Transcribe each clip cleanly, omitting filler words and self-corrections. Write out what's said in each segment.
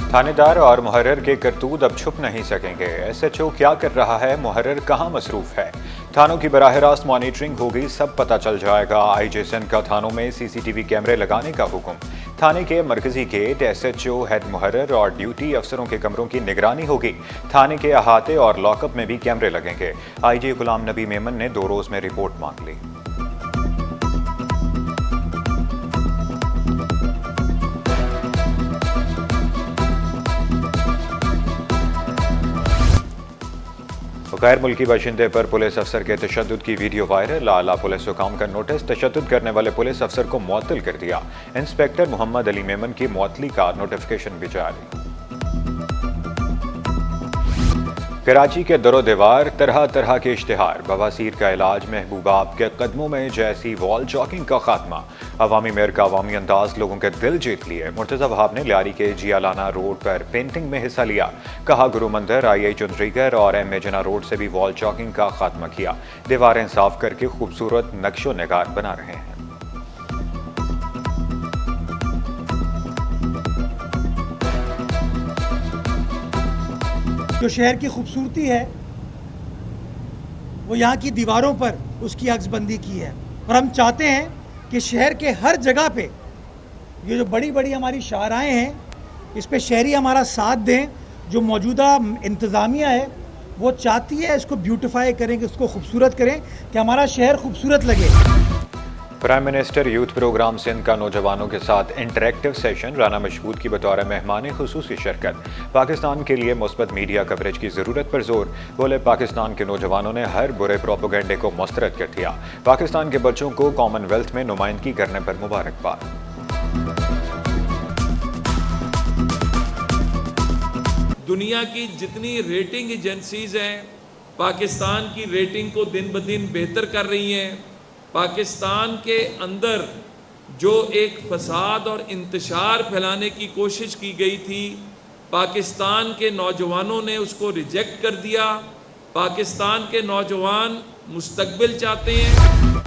थानेदार और मुहर्रर के करतूत अब छुप नहीं सकेंगे। एसएचओ क्या कर रहा है, मुहर्रर कहां मसरूफ है। थानों की बराह रास्त मॉनिटरिंग होगी, सब पता चल जाएगा। आईजेसन का थानों में सीसीटीवी कैमरे लगाने का हुक्म। थाने के मरकजी गेट, एसएचओ, हेड मुहर्रर और ड्यूटी अफसरों के कमरों की निगरानी होगी। थाने के अहाते और लॉकअप में भी कैमरे लगेंगे। आईजी गुलाम नबी मेमन ने 2 रोज में रिपोर्ट मांग ली। गैर मुल्की बाशिंदे पर पुलिस अफसर के तशद्दुद की वीडियो वायरल। आला पुलिस हुकाम का नोटिस, तशद्दुद करने वाले पुलिस अफसर को मुअत्तल कर दिया। इंस्पेक्टर मोहम्मद अली मेमन की मुअत्तली का नोटिफिकेशन भी जारी। कराची के दरो दीवार, तरह तरह के इश्तिहार। बवासीर का इलाज, महबूबाब के कदमों में जैसी वॉल चॉकिंग का खात्मा। अवामी मेयर का अवामी अंदाज लोगों के दिल जीत लिए। मुर्तज़ा वहाब ने लियारी के जियालाना रोड पर पेंटिंग में हिस्सा लिया। कहा गुरु मंदिर, आई चुंदरीगर और एम जना रोड से भी वॉल चॉकिंग का खात्मा किया। दीवारें साफ करके खूबसूरत नक्शो नगार बना रहे हैं। जो शहर की खूबसूरती है वो यहाँ की दीवारों पर उसकी अक्सबंदी की है। और हम चाहते हैं कि शहर के हर जगह पे ये जो बड़ी बड़ी हमारी शाहराएँ हैं, इस पे शहरी हमारा साथ दें। जो मौजूदा इंतज़ामिया है वो चाहती है इसको ब्यूटिफाई करें, कि इसको खूबसूरत करें, कि हमारा शहर खूबसूरत लगे। Prime minister youth programme Sindh का नौजवानों के साथ इंटरेक्टिव सेशन। राना मशहूद की बतौर मेहमान खुसूसी शिरकत। पाकिस्तान के लिए मुस्बत मीडिया कवरेज की ज़रूरत पर जोर। बोले पाकिस्तान के नौजवानों ने हर बुरे प्रोपेगेंडे को मुस्तरद कर दिया। पाकिस्तान के बच्चों को कॉमनवेल्थ में नुमाइंदगी करने पर मुबारकबाद। दुनिया की जितनी रेटिंग एजेंसीज हैं पाकिस्तान की रेटिंग को दिन ब दिन बेहतर कर रही हैं। पाकिस्तान के अंदर जो एक फसाद और इंतशार फैलाने की कोशिश की गई थी, पाकिस्तान के नौजवानों ने उसको रिजेक्ट कर दिया। पाकिस्तान के नौजवान मुस्तकबिल चाहते हैं।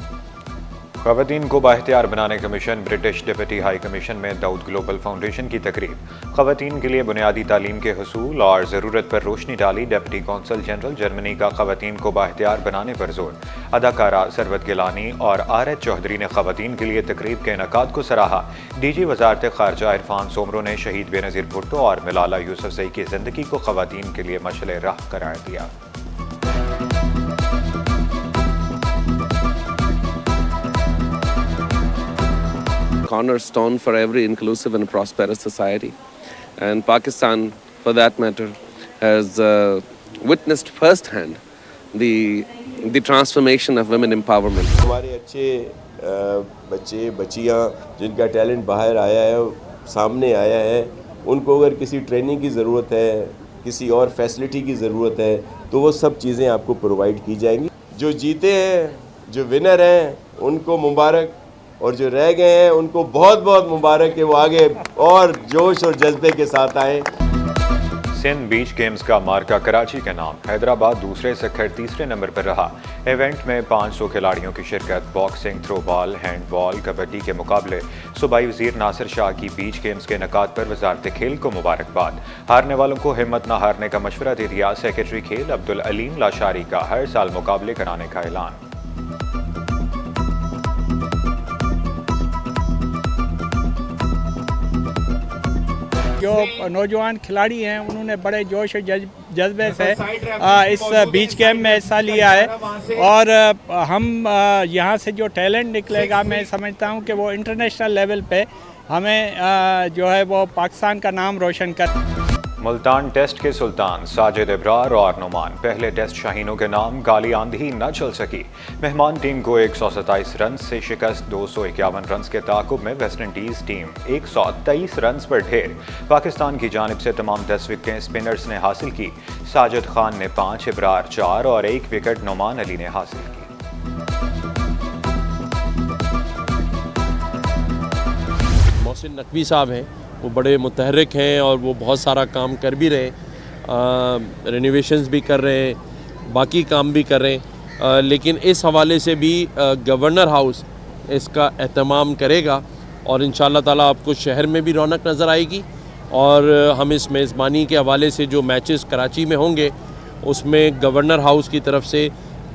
ख़वातीन को बाइख्तियार बनाने का mission. British deputy high commission में दाऊद ग्लोबल फाउंडेशन की तकरीब। ख़वातीन के लिए बुनियादी तालीम के हसूल और ज़रूरत पर रोशनी डाली। डिप्टी कौंसल जनरल जर्मनी का ख़वातीन को बाइख्तियार बनाने पर जोर। अदाकारा सरवत गिलानी और आर एच चौधरी ने ख़वातीन के लिए तकरीब के इनेकाद को सराहा। डीजी वज़ारत ख़ारजा इरफान सोमरो ने शहीद बेनज़ीर भुट्टो और मलाला यूसुफ़ज़ई की ज़िंदगी को ख़वातीन के लिए मशअल राह करार दिया। cornerstone for every inclusive and prosperous society, and Pakistan, for that matter, has witnessed firsthand the transformation of women empowerment. हमारे अच्छे बच्चे बच्चियाँ जिनका टैलेंट बाहर आया है, सामने आया है, उनको अगर किसी ट्रेनिंग की ज़रूरत है, किसी और फैसिलिटी की ज़रूरत है, तो वो सब चीज़ें आपको प्रोवाइड की जाएंगी। जो जीते हैं, जो विनर हैं, उनको मुबारक, और जो रह गए हैं उनको बहुत बहुत मुबारक कि वो आगे और जोश और जज्बे के साथ आएँ। सिंध बीच गेम्स का मार्का कराची के नाम। हैदराबाद दूसरे सखर तीसरे नंबर पर रहा। इवेंट में 500 खिलाड़ियों की शिरकत। बॉक्सिंग, थ्रोबॉल, हैंडबॉल, कबड्डी के मुकाबले। सूबाई वज़ीर नासिर शाह की बीच गेम्स के इनेकाद पर वज़ारत खेल को मुबारकबाद। हारने वालों को हिम्मत न हारने का मशवरा दे दिया। सेक्रेटरी खेल अब्दुल अलीम लाशारी का हर साल मुकाबले कराने का ऐलान। जो नौजवान खिलाड़ी हैं उन्होंने बड़े जोश और जज्बे से इस बीच गेम में हिस्सा लिया है, और हम यहाँ से जो टैलेंट निकलेगा, मैं समझता हूँ कि वो इंटरनेशनल लेवल पे हमें जो है वो पाकिस्तान का नाम रोशन कर। मुल्तान टेस्ट के सुल्तान साजिद इब्रार और नुमान। पहले टेस्ट शाहीनों के नाम। गाली आंधी न चल सकी। मेहमान टीम को 127 रन से शिकस्त। 251 रन के ताकुब में वेस्ट इंडीज़ टीम 123 रन पर ढेर। पाकिस्तान की जानिब से तमाम 10 विकेटें स्पिनर्स ने हासिल की। साजिद खान ने 5, इब्रार 4 और 1 विकेट नुमान अली ने हासिल की। मोहसिन नकवी साहब हैं, वो बड़े मुतहर्रिक हैं और वो बहुत सारा काम कर भी रहे हैं, रेनोवेशंस भी कर रहे हैं, बाकी काम भी कर रहे हैं, लेकिन इस हवाले से भी गवर्नर हाउस इसका एहतमाम करेगा और इंशाअल्लाह ताला आपको शहर में भी रौनक नज़र आएगी और हम इस मेज़बानी के हवाले से जो मैचेस कराची में होंगे उसमें गवर्नर हाउस की तरफ से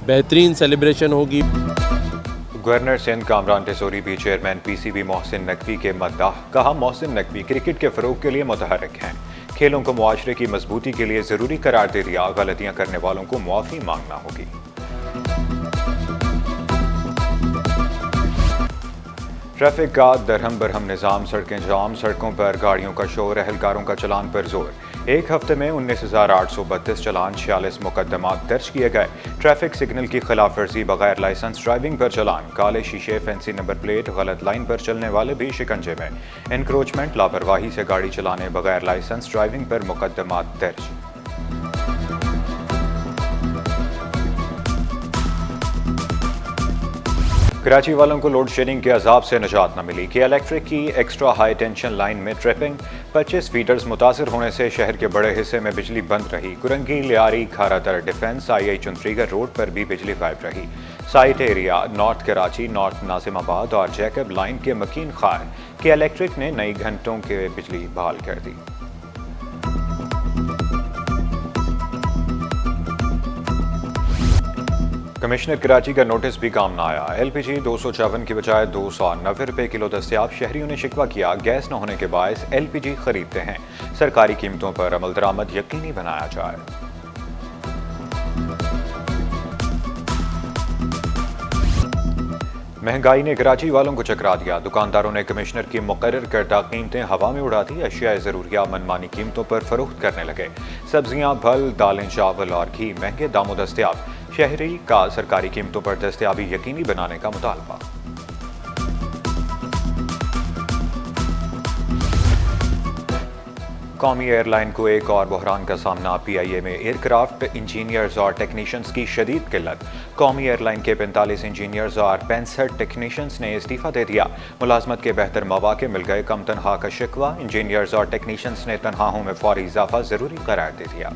बेहतरीन सेलिब्रेशन होगी। गवर्नर सिंध कामरान टेसोरी भी चेयरमैन पीसीबी मोहसिन नकवी के मद्दाह। कहा, मोहसिन नकवी क्रिकेट के फ़रोग के लिए मुतहर्रिक हैं। खेलों को मुआशरे की मजबूती के लिए ज़रूरी करार दे दिया। गलतियां करने वालों को मुआफ़ी मांगना होगी। ट्रैफिक का दरहम बरहम निज़ाम, सड़कें जाम, सड़कों पर गाड़ियों का शोर, अहलकारों का चलान पर जोर। एक हफ्ते में 19,832 चलान, 46 मुकदमात दर्ज किए गए। ट्रैफिक सिग्नल की खिलाफ वर्जी, बगैर लाइसेंस ड्राइविंग पर चलान, काले शीशे, फैंसी नंबर प्लेट, गलत लाइन पर चलने वाले भी शिकंजे में। एनक्रोचमेंट, लापरवाही से गाड़ी चलाने, बगैर लाइसेंस ड्राइविंग पर मुकदमात दर्ज। कराची वालों को लोड शेडिंग के अजाब से निजात न मिली कि इलेक्ट्रिक की एक्स्ट्रा हाई टेंशन लाइन में ट्रिपिंग, 25 फीडर्स मुतासर होने से शहर के बड़े हिस्से में बिजली बंद रही। कुरंगी, लियारी, खारातर, डिफेंस, आई चुनत्रीगर रोड पर भी बिजली गायब रही। Site area, north Karachi, north Nazimabad और जैकब लाइन के मकीन खार कि इलेक्ट्रिक ने नई घंटों के बिजली बहाल कर दी। कमिश्नर कराची का नोटिस भी काम न आया। एलपीजी 254 की बजाय 290 रुपये किलो दस्तयाब। शहरियों ने शिकवा किया, गैस न होने के बायस एलपीजी खरीदते हैं। सरकारी कीमतों पर अमल दरामद यकीनी बनाया जाए। महंगाई ने कराची वालों को चकरा दिया। दुकानदारों ने कमिश्नर की मुकर्रर करदा कीमतें हवा में उड़ा दी। अशियाए ज़रूरिया मनमानी कीमतों पर फरोख्त करने लगे। सब्जियां, फल, दालें, चावल और घी महंगे दामों दस्तयाब। शहरी का सरकारी कीमतों पर दस्तयाबी यकीनी बनाने का मुतालबा। कौमी एयरलाइन को एक और बहरान का सामना। पीआईए में एयरक्राफ्ट इंजीनियर्स और टेक्नीशियंस की शदीद किल्लत। कौमी एयरलाइन के 45 इंजीनियर्स और 65 टेक्नीशियंस ने इस्तीफा दे दिया। मुलाजमत के बेहतर मौके मिल गए, कम तनख्वाह का शिकवा। इंजीनियर्स और टेक्नीशियंस ने तनख्वाहों में फौरी इजाफा जरूरी करार दे दिया।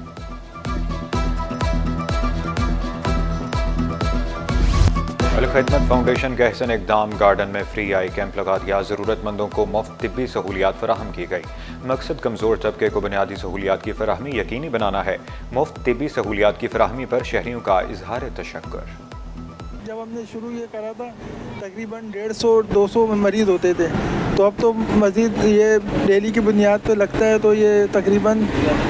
खिदमत फाउंडेशन के अहसन इकदाम, गार्डन में फ्री आई कैंप लगा दिया। ज़रूरतमंदों को मुफ्त तिब्बी सहूलियात फराहम की गई। मकसद कमज़ोर तबके को बुनियादी सहूलियात की फराहमी यकीनी बनाना है। मुफ्त तिब्बी सहूलियात की फराहमी पर शहरियों का इजहार तशक्कुर। जब हमने शुरू ये करा था तकरीबन 150-200 मरीज़ होते थे, तो अब तो मज़ीद ये डेली की बुनियाद पे लगता है, तो ये तकरीबन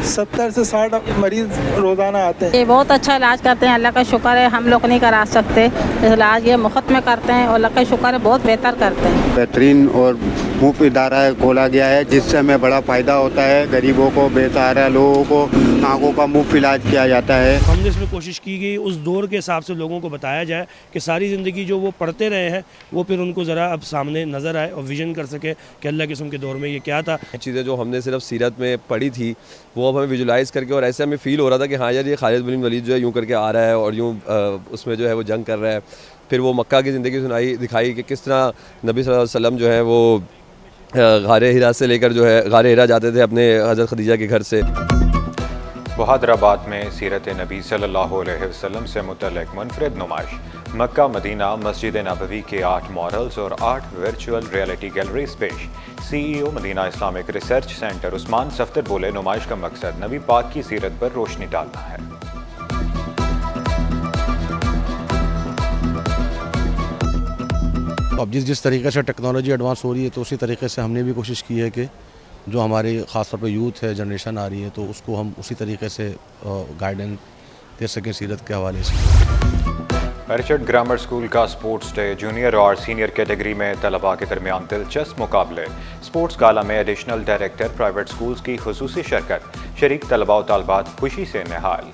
70 से 60 मरीज़ रोज़ाना आते हैं। ये बहुत अच्छा इलाज करते हैं, अल्लाह का शुक्र है। हम लोग नहीं करा सकते इलाज, ये मुफ्त में करते हैं और अल्लाह का शुक्र है बहुत बेहतर करते हैं। बेहतरीन और मुफ्त इदारा खोला गया है, जिससे हमें बड़ा फ़ायदा होता है। गरीबों को, बेसहारा लोगों को आँखों का मुफ्त इलाज किया जाता है। हमने इसमें कोशिश की गई उस दौर के हिसाब से लोगों को बताया जाए कि सारी ज़िंदगी जो वो पढ़ते रहे हैं वो फिर उनको ज़रा अब सामने नज़र आए और विजन कर सके कि अल्लाह किस्म के दौर में ये क्या था। चीज़ें जो हमने सिर्फ सीरत में पढ़ी थी वो अब हमें विजुलाइज़ करके, और ऐसे हमें फ़ील हो रहा था कि हाँ यार, ये खालिद बिन वलीद जो है यूँ करके आ रहा है और यूँ उसमें जो है वो जंग कर रहा है। फिर वो मक्का की ज़िंदगी दिखाई कि किस तरह नबी सल्लल्लाहु अलैहि वसल्लम जो है वो गारे हिरा से लेकर जो है गारे हिरा जाते थे अपने हज़रत खदीजा के घर से। बहादराबाद में सीरत नबी सल्लल्लाहु अलैहि वसल्लम से मुतल्लिक़ मुनफरिद नुमाइश। मक्का, मदीना, मस्जिद नबवी के 8 मॉडल्स और 8 वर्चुअल रियलिटी गैलरीज पेश। CEO Medina Islamic research centre Usman Saftar बोले, नुमाइश का मकसद नबी पाक की सीरत पर रोशनी डालना है। अब जिस तरीके से टेक्नोलॉजी एडवांस हो रही है, तो उसी तरीके से हमने भी कोशिश की है कि जो हमारी ख़ास तौर पे यूथ है, जनरेशन आ रही है, तो उसको हम उसी तरीके से गाइडेंस दे सकें सीरत के हवाले से। रिचर्ड ग्रामर स्कूल का स्पोर्ट्स डे। जूनियर और सीनियर कैटेगरी में तलबा के दरमियान दिलचस्प मुकाबले। स्पोर्ट्स गाला में एडिशनल डायरेक्टर प्राइवेट स्कूल्स की खुसूसी शिरकत। शरीक तलबा व तालबात खुशी से निहाल।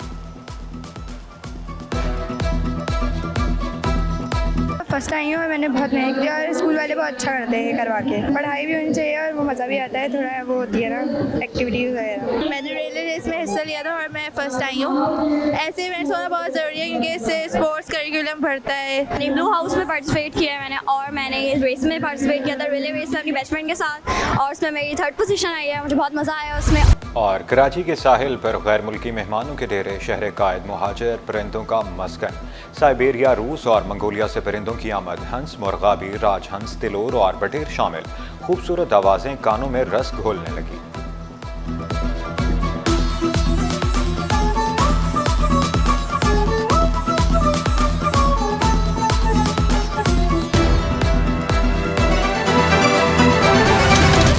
फर्स्ट आई हूँ और मैंने बहुत मेहनत किया और स्कूल वाले बहुत अच्छा करते हैं करवा के। पढ़ाई भी होनी चाहिए और वो मज़ा भी आता है, थोड़ा वो होती है ना एक्टिविटीज़ वगैरह। मैंने रिले रेस में हिस्सा लिया था और मैं फर्स्ट आई हूँ। ऐसे इवेंट्स होना बहुत ज़रूरी है क्योंकि इससे स्पोर्ट्स करिकुलम बढ़ता है। ब्लू हाउस में पार्टिसिपेट किया है मैंने, और मैंने इस रेस में पार्टिसिपेट किया था, रिले रेस में अपनी बेस्ट फ्रेंड के साथ, और उसमें मेरी 3rd पोजीशन आई है। मुझे बहुत मज़ा आया उसमें। और कराची के साहिल पर गैर मुल्की मेहमानों के डेरे। शहर कायद मुहाजिर परिंदों का मस्कन। साइबेरिया, रूस और मंगोलिया से परिंदों की आमद। हंस, मुर्गाबी, राजहंस, तिलोर और बटेर शामिल। खूबसूरत आवाज़ें कानों में रस घोलने लगी।